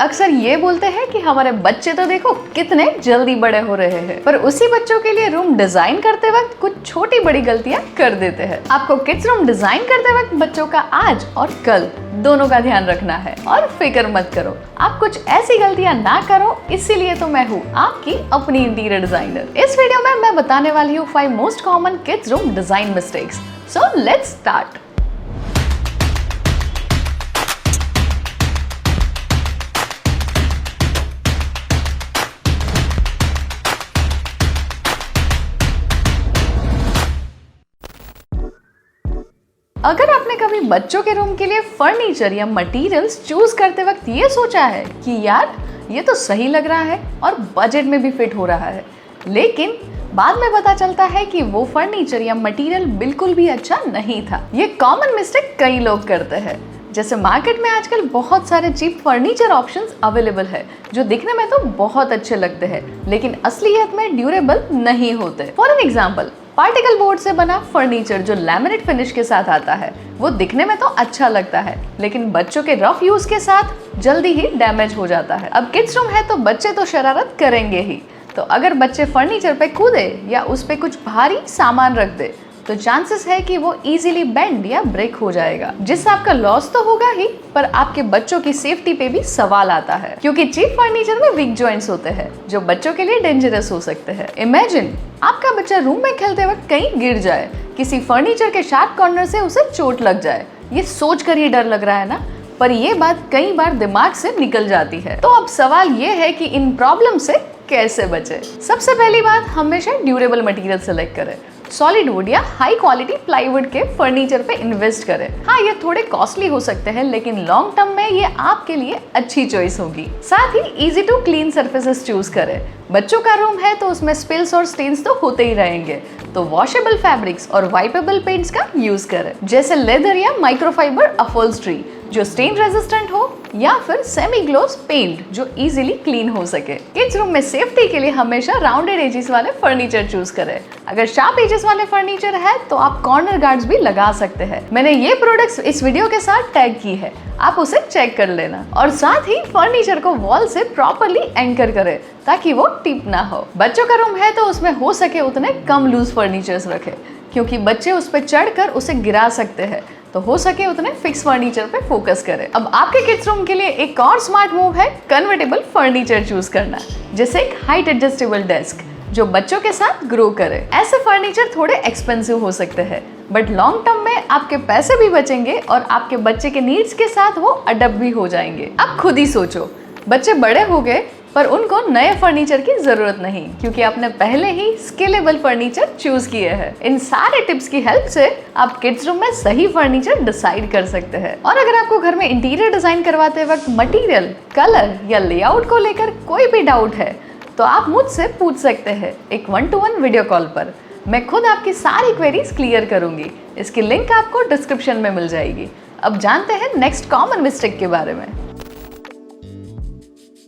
अक्सर ये बोलते हैं कि हमारे बच्चे तो देखो कितने जल्दी बड़े हो रहे हैं, पर उसी बच्चों के लिए रूम डिजाइन करते वक्त कुछ छोटी बड़ी गलतियां कर देते हैं। आपको किड्स रूम डिजाइन करते वक्त बच्चों का आज और कल दोनों का ध्यान रखना है और फिक्र मत करो, आप कुछ ऐसी गलतियां ना करो। इसीलिए तो मैं हूँ आपकी अपनी इंटीरियर डिजाइनर। इस वीडियो में मैं बताने वाली हूँ 5 most common kids room design mistakes. So let's start. अगर आपने कभी बच्चों के रूम के लिए फर्नीचर या मटेरियल्स चूज करते वक्त ये सोचा है कि यार ये तो सही लग रहा है और बजट में भी फिट हो रहा है, लेकिन बाद में पता चलता है कि वो फर्नीचर या मटेरियल बिल्कुल भी अच्छा नहीं था। ये कॉमन मिस्टेक कई लोग करते हैं। जैसे मार्केट में आजकल बहुत सारे चीप फर्नीचर ऑप्शंस अवेलेबल है जो दिखने में तो बहुत अच्छे लगते हैं लेकिन असलियत में ड्यूरेबल नहीं होते। For an example, particle board से बना फर्नीचर जो लैमिनेट फिनिश के साथ आता है वो दिखने में तो अच्छा लगता है लेकिन बच्चों के रफ यूज के साथ जल्दी ही डैमेज हो जाता है। अब किड्स रूम है तो बच्चे तो शरारत करेंगे ही, तो अगर बच्चे फर्नीचर पे कूदे या उस पे कुछ भारी सामान रख दे तो चांसेस है कि वो इजीली बेंड या ब्रेक हो जाएगा, जिससे आपका लॉस तो होगा ही पर आपके बच्चों की सेफ्टी पे भी सवाल आता है, क्योंकि चीप फर्नीचर में वीक जॉइंट्स होते हैं जो बच्चों के लिए डेंजरस हो सकते हैं। इमेजिन आपका बच्चा रूम में खेलते वक्त कहीं गिर जाए, किसी फर्नीचर के शार्प कॉर्नर से उसे चोट लग जाए। ये सोच कर ही डर लग रहा है ना, पर ये बात कई बार दिमाग से निकल जाती है। तो अब सवाल ये है कि इन प्रॉब्लम से कैसे बचे। सबसे पहली बात, हमेशा ड्यूरेबल मटेरियल सेलेक्ट करें। सॉलिड वुड या हाई क्वालिटी प्लाईवुड के फर्नीचर पे इन्वेस्ट करें। हाँ, ये थोड़े कॉस्टली हो सकते हैं लेकिन लॉन्ग टर्म में ये आपके लिए अच्छी चॉइस होगी। साथ ही easy to clean surfaces choose करें। बच्चों का रूम है तो उसमें स्पिल्स और स्टेन्स तो होते ही रहेंगे, तो वॉशेबल फैब्रिक्स और वाइपेबल पेंट्स का यूज करें, जैसे लेदर या माइक्रोफाइबर अपहोल्स्ट्री जो स्टेन रेजिस्टेंट हो, या फिर सेमी ग्लोस पेंट जो इजीली क्लीन हो सके। किड्स रूम में सेफ्टी के लिए हमेशा राउंडेड एजेस वाले फर्नीचर चूज करें। अगर शार्प एजेस वाले फर्नीचर है तो आप कॉर्नर गार्ड्स भी लगा सकते हैं। मैंने ये प्रोडक्ट्स इस वीडियो के साथ टैग की है, आप उसे चेक कर लेना। और साथ ही फर्नीचर को वॉल से प्रॉपरली एंकर करें ताकि वो टिप ना हो। बच्चों का रूम है तो उसमें हो सके उतने कम लूज फर्नीचर्स रखें, क्योंकि बच्चे उस पर चढ़कर उसे गिरा सकते हैं, तो हो सके उतने फिक्स फर्नीचर पे फोकस करें। अब आपके किड्स रूम के लिए एक और स्मार्ट मूव है कन्वर्टेबल फर्नीचर चूज करना, जैसे एक हाइट एडजस्टेबल डेस्क जो बच्चों के साथ ग्रो करे। ऐसे फर्नीचर थोड़े एक्सपेंसिव हो सकते हैं बट लॉन्ग टर्म में आपके पैसे भी बचेंगे और आपके बच्चे के नीड्स के साथ वो अडप्ट भी हो जाएंगे। अब खुद ही सोचो, बच्चे बड़े हो गए पर उनको नए फर्नीचर की जरूरत नहीं, क्योंकि आपने पहले ही स्केलेबल फर्नीचर चूज किए हैं। इन सारे टिप्स की हेल्प से आप किड्स रूम में सही फर्नीचर डिसाइड कर सकते हैं। और अगर आपको घर में इंटीरियर डिजाइन करवाते वक्त मटेरियल, कलर या लेआउट को लेकर कोई भी डाउट है तो आप मुझसे पूछ सकते हैं एक 1-to-1 वीडियो कॉल पर। मैं खुद आपकी सारी क्वेरीज क्लियर करूंगी। इसकी लिंक आपको डिस्क्रिप्शन में मिल जाएगी। अब जानते हैं नेक्स्ट कॉमन मिस्टेक के बारे में।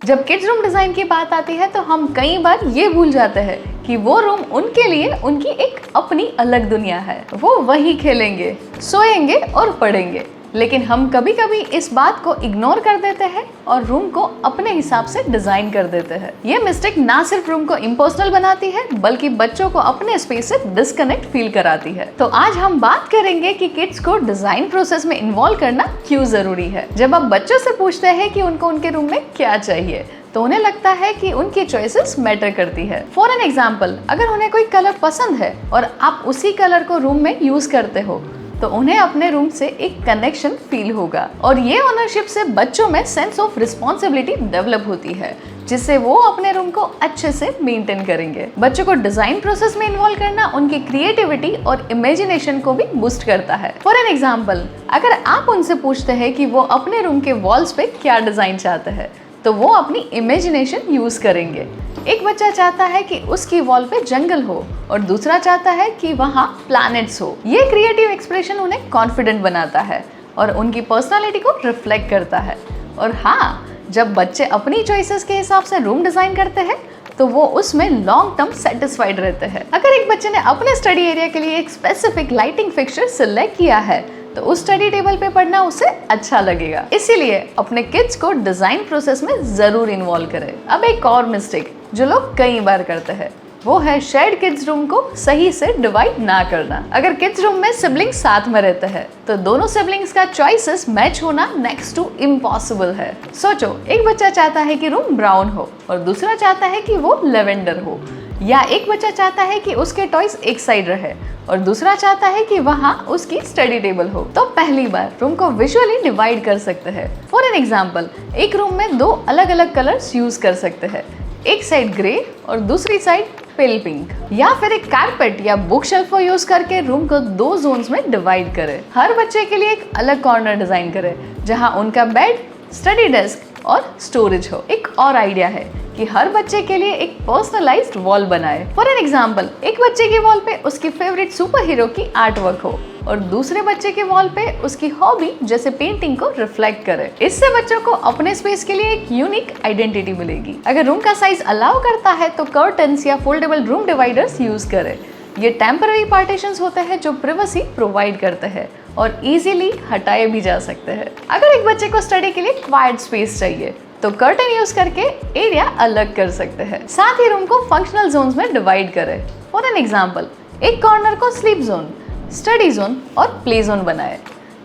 जब किड्स रूम डिजाइन की बात आती है तो हम कई बार ये भूल जाते हैं कि वो रूम उनके लिए उनकी एक अपनी अलग दुनिया है। वो वहीं खेलेंगे, सोएंगे और पढ़ेंगे, लेकिन हम कभी कभी इस बात को इग्नोर कर देते हैं और रूम को अपने हिसाब से डिजाइन कर देते हैं। ये मिस्टेक ना सिर्फ रूम को इम्पर्सनल बनाती है बल्कि बच्चों को अपने स्पेस से डिस्कनेक्ट फील कराती है। तो आज हम बात करेंगे कि किड्स को डिजाइन प्रोसेस में इन्वॉल्व करना क्यों जरूरी है। जब आप बच्चों से पूछते हैं कि उनको उनके रूम में क्या चाहिए तो उन्हें लगता है कि उनकी चॉइसेस मैटर करती है। फॉर एन एग्जाम्पल, अगर उन्हें कोई कलर पसंद है और आप उसी कलर को रूम में यूज करते हो तो उन्हें अपने रूम से एक कनेक्शन फील होगा और ये ओनरशिप से बच्चों में सेंस ऑफ रिस्पॉन्सिबिलिटी डेवलप होती है, जिससे वो अपने रूम को अच्छे से मेंटेन करेंगे। बच्चों को डिजाइन प्रोसेस में इन्वॉल्व करना उनकी क्रिएटिविटी और इमेजिनेशन को भी बूस्ट करता है। फॉर एन एग्जाम्पल, अगर आप उनसे पूछते हैं कि वो अपने रूम के वॉल्स पे क्या डिजाइन चाहते हैं तो वो अपनी इमेजिनेशन यूज करेंगे। एक बच्चा चाहता है कि उसकी वॉल पे जंगल हो और दूसरा चाहता है कि वहाँ प्लैनेट्स हो। ये क्रिएटिव एक्सप्रेशन उन्हें कॉन्फिडेंट बनाता है और उनकी पर्सनालिटी को रिफ्लेक्ट करता है। और हाँ, जब बच्चे अपनी चॉइसेस के हिसाब से रूम डिजाइन करते हैं तो वो उसमें लॉन्ग टर्म सेटिस्फाइड रहते हैं। अगर एक बच्चे ने अपने स्टडी एरिया के लिए एक स्पेसिफिक लाइटिंग फिक्सचर सिलेक्ट किया है तो उस स्टडी टेबल पे पढ़ना उसे अच्छा लगेगा। इसीलिए अपने किड्स को डिजाइन प्रोसेस में जरूर इन्वॉल्व करें। अब एक और मिस्टेक जो लोग कई बार करते हैं वो है शेयर्ड किड्स रूम को सही से डिवाइड ना करना। अगर किड्स रूम में सिबलिंग्स साथ में रहते हैं तो दोनों सिबलिंग्स का चॉइसेस मैच होना नेक्स्ट टू इम्पॉसिबल है। सोचो, एक बच्चा चाहता है कि रूम ब्राउन हो और दूसरा चाहता है कि वो लेवेंडर हो, या एक बच्चा चाहता है कि उसके टॉयज एक साइड रहे और दूसरा चाहता है कि वहाँ उसकी स्टडी टेबल हो। तो पहली बार रूम को विजुअली डिवाइड कर सकते हैं। फॉर एन एग्जाम्पल, एक रूम में दो अलग अलग कलर्स यूज कर सकते हैं, एक साइड ग्रे और दूसरी साइड पेल पिंक। या फिर एक कारपेट या बुक शेल्फ को यूज करके रूम को दो जोन्स में डिवाइड करें। हर बच्चे के लिए एक अलग कॉर्नर डिजाइन करें जहां उनका बेड, स्टडी डेस्क और स्टोरेज हो। एक और आइडिया है कि हर बच्चे के लिए एक पर्सनलाइज्ड वॉल बनाए। फॉर एन एग्जाम्पल, एक बच्चे की वॉल पे उसकी फेवरेट सुपर हीरो की आर्ट वर्क हो और दूसरे बच्चे के वॉल पे उसकी हॉबी जैसे पेंटिंग को रिफ्लेक्ट करे। इससे बच्चों को अपने स्पेस के लिए एक यूनिक आइडेंटिटी मिलेगी। अगर रूम का साइज अलाउ करता है तो कर्टन्स या फोल्डेबल रूम डिवाइडर्स यूज करें। ये टेम्पररी पार्टीशंस होते हैं जो प्रिवेसी प्रोवाइड करते हैं और इजीली हटाए भी जा सकते हैं। अगर एक बच्चे को स्टडी के लिए क्वाइट स्पेस चाहिए तो कर्टन यूज करके एरिया अलग कर सकते हैं। साथ ही रूम को फंक्शनल जोन्स में डिवाइड करें। फॉर एन एग्जाम्पल, एक कॉर्नर को स्लीप जोन, स्टडी जोन और प्ले जोन बनाए,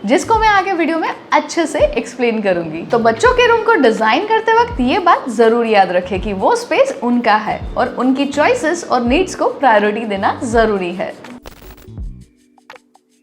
जिसको मैं आगे वीडियो में अच्छे से एक्सप्लेन करूंगी। तो बच्चों के रूम को डिजाइन करते वक्त ये बात जरूर याद रखें कि वो स्पेस उनका है और उनकी चॉइसेस और नीड्स को प्रायोरिटी देना जरूरी है।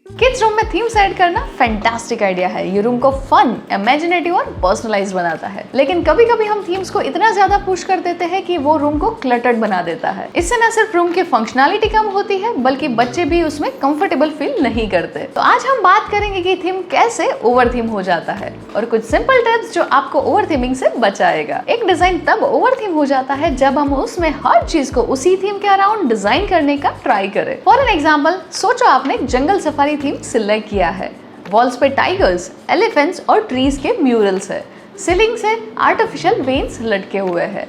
किड्स रूम में थीम सेट करना फैंटास्टिक आइडिया है। ये रूम को फन, इमेजिनेटिव और पर्सनलाइज बनाता है। लेकिन कभी कभी हम थीम्स को इतना ज्यादा पुश कर देते हैं कि वो रूम को क्लटर्ड बना देता है। इससे न सिर्फ रूम की फंक्शनैलिटी कम होती है बल्कि बच्चे भी उसमें कंफर्टेबल फील नहीं करते। तो आज हम बात करेंगे कि थीम कैसे ओवर थीम हो जाता है और कुछ सिंपल टिप्स जो आपको ओवर थीमिंग से बचाएगा। एक डिजाइन तब ओवर थीम हो जाता है जब हम उसमें हर चीज को उसी थीम के अराउंड डिजाइन करने का ट्राई करें। फॉर एन एग्जाम्पल, सोचो आपने जंगल सफारी थीम सिलेक्ट किया है। वॉल्स पे टाइगर्स, एलिफेंट्स और ट्रीज के म्यूरल्स है। सीलिंग से आर्टिफिशियल वेन्स लटके हुए हैं।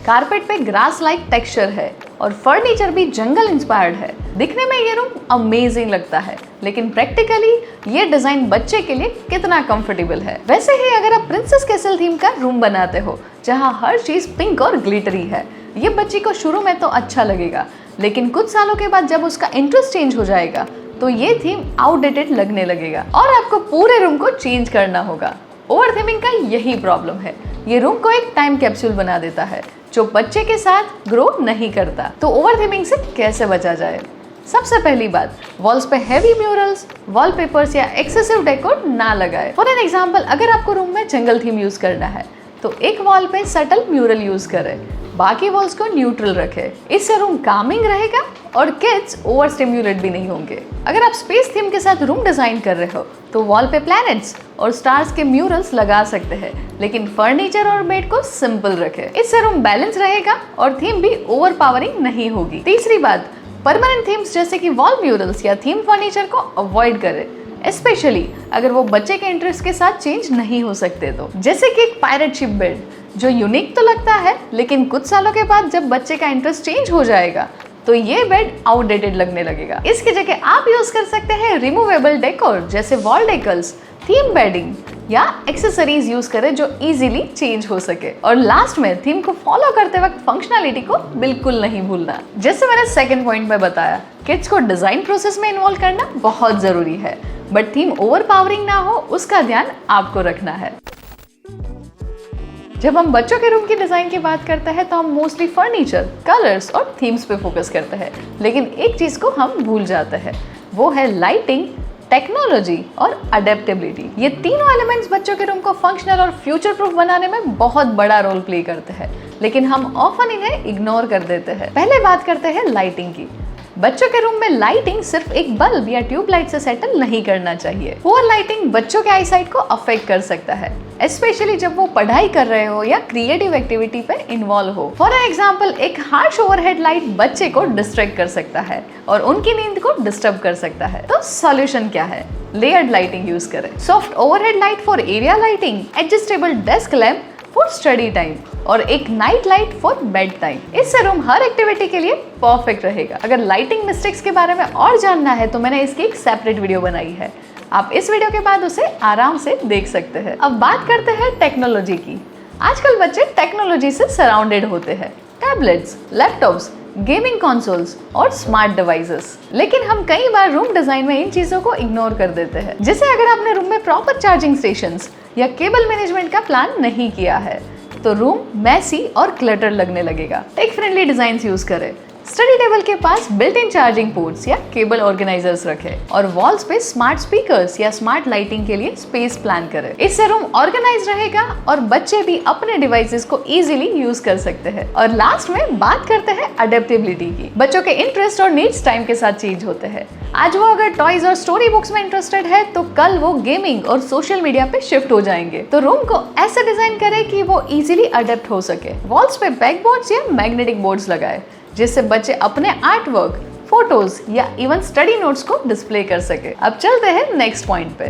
कारपेट पे ग्रास लाइक टेक्सचर है और फर्नीचर भी जंगल इंस्पायर्ड है। दिखने में ये रूम अमेजिंग लगता है, लेकिन प्रैक्टिकली ये डिजाइन बच्चे के लिए कितना कंफर्टेबल है। वैसे ही अगर आप प्रिंसेस कैसल थीम का रूम बनाते हो जहाँ हर चीज पिंक और ग्लिटरी है, ये बच्ची को शुरू में तो अच्छा लगेगा, लेकिन कुछ सालों के बाद जब उसका इंटरेस्ट चेंज हो जाएगा तो ये थीम आउटडेटेड लगने लगेगा और आपको पूरे रूम को चेंज करना होगा। ओवर थीमिंग का यही प्रॉब्लम है। ये रूम को एक टाइम कैप्सूल बना देता है जो बच्चे के साथ ग्रो नहीं करता। तो ओवर थीमिंग से कैसे बचा जाए? सबसे पहली बात, वॉल्स पे हैवी म्यूरल्स, वॉलपेपर्स या एक्सेसिव डेकोर ना लगाए। फॉर एन एग्जांपल, अगर आपको रूम में जंगल थीम यूज करना है तो एक वॉल पे सटल म्यूरल यूज करें, बाकी वॉल्स को न्यूट्रल रखें। इससे रूम कामिंग रहेगा और किड्स ओवर स्टिम्युलेट भी नहीं होंगे। अगर आप स्पेस थीम के साथ रूम डिजाइन कर रहे हो तो वॉल पे प्लैनेट्स और स्टार्स के म्यूरल्स लगा सकते हैं, लेकिन फर्नीचर और बेड को सिंपल रखें। इससे रूम बैलेंस रहेगा और थीम भी ओवर पावरिंग नहीं होगी। तीसरी बात, परमानेंट थीम्स जैसे कि वॉल म्यूरल्स या थीम फर्नीचर को अवॉइड करें, स्पेशली अगर वो बच्चे के इंटरेस्ट के साथ चेंज नहीं हो सकते तो। जैसे कि एक पायरेट शिप बेड जो यूनिक तो लगता है, लेकिन कुछ सालों के बाद जब बच्चे का इंटरेस्ट चेंज हो जाएगा तो ये बेड आउटडेटेड लगने लगेगा। इसकी जगह आप यूज कर सकते हैं रिमूवेबल डेकोर जैसे वॉल डेकल्स, थीम बेडिंग या एक्सेसरीज यूज करें जो इजीली चेंज हो सके। और लास्ट में थीम को फॉलो करते वक्त फंक्शनैलिटी को बिल्कुल नहीं भूलना। जैसे मैंने सेकंड पॉइंट में बताया, किड्स को डिजाइन प्रोसेस में इन्वॉल्व करना बहुत जरूरी है, बट थीम ओवर पावरिंग ना हो उसका ध्यान आपको रखना है। जब हम बच्चों के रूम की डिजाइन की बात करते हैं तो हम मोस्टली फर्नीचर, कलर्स और थीम्स पे फोकस करते हैं, लेकिन एक चीज को हम भूल जाते हैं, वो है लाइटिंग, टेक्नोलॉजी और अडेप्टेबिलिटी। ये तीनों एलिमेंट्स बच्चों के रूम को फंक्शनल और फ्यूचर प्रूफ बनाने में बहुत बड़ा रोल प्ले करते हैं, लेकिन हम ऑफन इन्हें इग्नोर कर देते हैं। पहले बात करते हैं लाइटिंग की। बच्चों के रूम में लाइटिंग सिर्फ एक बल्ब या ट्यूबलाइट से सेटल नहीं करना चाहिए। पुअर लाइटिंग बच्चों के आईसाइट को अफेक्ट कर सकता है, स्पेशली जब वो पढ़ाई कर रहे हो या क्रिएटिव एक्टिविटी पे इन्वॉल्व हो। फॉर एग्जाम्पल, एक हार्श ओवरहेड लाइट बच्चे को डिस्ट्रैक्ट कर सकता है और उनकी नींद को डिस्टर्ब कर सकता है। तो सॉल्यूशन क्या है? लेयर्ड लाइटिंग यूज करें। Soft overhead light for area lighting, adjustable desk lamp for study time और एक night light for bed time. इससे रूम हर एक्टिविटी के लिए परफेक्ट रहेगा। अगर लाइटिंग मिस्टेक्स के बारे में और जानना है तो मैंने इसकी एक सेपरेट वीडियो बनाई है, आप इस वीडियो के बाद उसे आराम से देख सकते हैं। अब बात करते हैं टेक्नोलॉजी की। आजकल बच्चे टेक्नोलॉजी से सराउंडेड होते हैं, टैबलेट्स, लैपटॉप्स, गेमिंग कंसोल्स और स्मार्ट डिवाइसेस। लेकिन हम कई बार रूम डिजाइन में इन चीजों को इग्नोर कर देते हैं। जैसे अगर आपने रूम में प्रॉपर चार्जिंग स्टेशंस या केबल मैनेजमेंट का प्लान नहीं किया है तो रूम मैसी और क्लटर लगने लगेगा। टेक फ्रेंडली डिजाइन यूज करें। स्टडी टेबल के पास बिल्ट इन चार्जिंग पोर्ट्स या केबल ऑर्गेनाइजर्स रखें और वॉल्स पे स्मार्ट स्पीकर्स या स्मार्ट लाइटिंग के लिए स्पेस प्लान करें। इससे रूम ऑर्गेनाइज रहेगा और बच्चे भी अपने डिवाइसेस को इजीली यूज कर सकते हैं। और लास्ट में बात करते हैं अडेप्टेबिलिटी की। बच्चों के इंटरेस्ट और नीड्स टाइम के साथ चेंज होते हैं। आज वो अगर टॉयज और स्टोरी बुक्स में इंटरेस्टेड है तो कल वो गेमिंग और सोशल मीडिया पे शिफ्ट हो जाएंगे। तो रूम को ऐसे डिजाइन करें कि वो इजीली अडेप्ट हो सके। वॉल्स पे बैक बोर्ड्स या मैग्नेटिक बोर्ड्स लगाए जिससे बच्चे अपने आर्ट वर्क, फोटोज या इवन स्टडी नोट्स को डिस्प्ले कर सके। अब चलते हैं नेक्स्ट पॉइंट पे।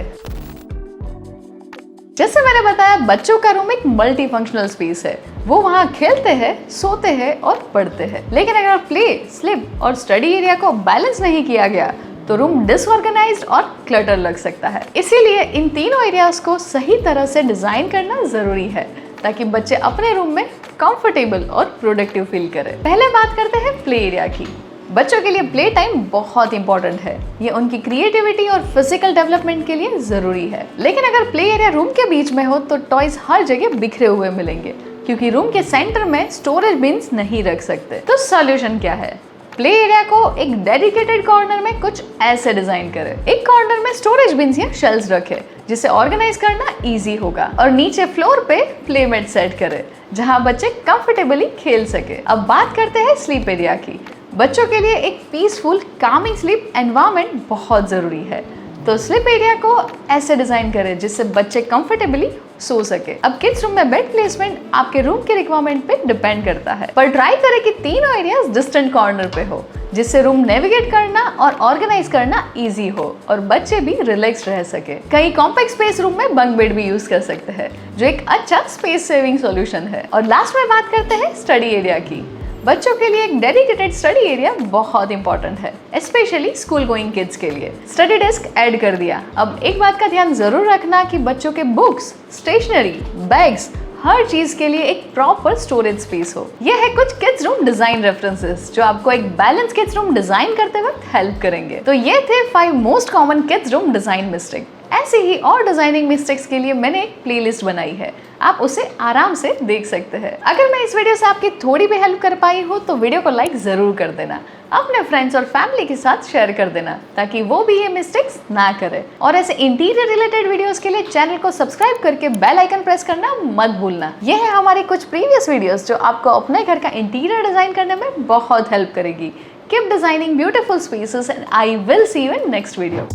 जैसे मैंने बताया, बच्चों का रूम एक मल्टी फंक्शनल स्पेस है। वो वहाँ खेलते हैं, सोते हैं और पढ़ते हैं। लेकिन अगर प्ले, स्लिप और स्टडी एरिया को बैलेंस नहीं किया गया तो रूम डिसऑर्गेनाइज्ड और क्लटर लग सकता है। इसीलिए इन तीनों एरियाज को सही तरह से डिजाइन करना जरूरी है ताकि बच्चे अपने रूम में कंफर्टेबल और प्रोडक्टिव फील करें। पहले बात करते हैं प्ले एरिया की। बच्चों के लिए प्ले टाइम बहुत इंपॉर्टेंट है। ये उनकी क्रिएटिविटी और फिजिकल डेवलपमेंट के लिए जरूरी है। लेकिन अगर प्ले एरिया रूम के बीच में हो तो टॉयज हर जगह बिखरे हुए मिलेंगे क्योंकि रूम के सेंटर में स्टोरेज बिन्स नहीं रख सकते। तो सॉल्यूशन क्या है? प्ले एरिया को एक डेडिकेटेड कॉर्नर में कुछ ऐसे डिजाइन करें। एक कॉर्नर में स्टोरेज बिन्स या शेल्फ्स रखें जिसे ऑर्गेनाइज करना इजी होगा और नीचे फ्लोर पे प्लेमेट सेट करें जहां बच्चे कंफर्टेबली खेल सके। अब बात करते हैं स्लीप एरिया की। बच्चों के लिए एक पीसफुल कामिंग स्लीप एनवायरनमेंट बहुत जरूरी है। तो स्लीप एरिया को ऐसे डिजाइन करें जिससे बच्चे कंफर्टेबली सो सके। अब किड्स रूम में बेड प्लेसमेंट आपके रूम के रिक्वायरमेंट पे डिपेंड करता है, पर ट्राई करें कि तीनों एरियाज डिस्टेंट कॉर्नर पे हो जिससे रूम नेविगेट करना और ऑर्गेनाइज करना इजी हो और बच्चे भी रिलैक्स रह सके। कई कॉम्पैक्ट स्पेस रूम में बंक बेड भी यूज कर सकते हैं जो एक अच्छा स्पेस सेविंग सॉल्यूशन है। और लास्ट में बात करते हैं स्टडी एरिया की। बच्चों के लिए एक डेडिकेटेड स्टडी एरिया बहुत इंपॉर्टेंट है, स्पेशली स्कूल गोइंग किड्स के लिए। स्टडी डेस्क ऐड कर दिया। अब एक बात का ध्यान जरूर रखना कि बच्चों के बुक्स, स्टेशनरी, बैग्स, हर चीज के लिए एक प्रॉपर स्टोरेज स्पेस हो। यह है कुछ किड्स रूम डिजाइन रेफरेंसेस जो आपको एक बैलेंस किड्स रूम डिजाइन करते वक्त हेल्प करेंगे। तो ये थे 5 most common kids room design mistake. ऐसी ही और डिजाइनिंग मिस्टेक्स के लिए मैंने एक प्लेलिस्ट बनाई है, आप उसे आराम से देख सकते हैं। अगर मैं इस वीडियो से आपकी थोड़ी भी हेल्प कर पाई हो तो वीडियो को लाइक जरूर कर देना, अपने फ्रेंड्स और फैमिली के साथ शेयर कर देना ताकि वो भी ये मिस्टेक्स ना करें। और ऐसे इंटीरियर रिलेटेड वीडियोस के लिए चैनल को सब्सक्राइब करके बेल आइकन प्रेस करना मत भूलना। ये है हमारी कुछ प्रीवियस वीडियोस जो आपको अपने घर का इंटीरियर डिजाइन करने में बहुत हेल्प करेगी। Keep designing beautiful spaces and I will see you in next video.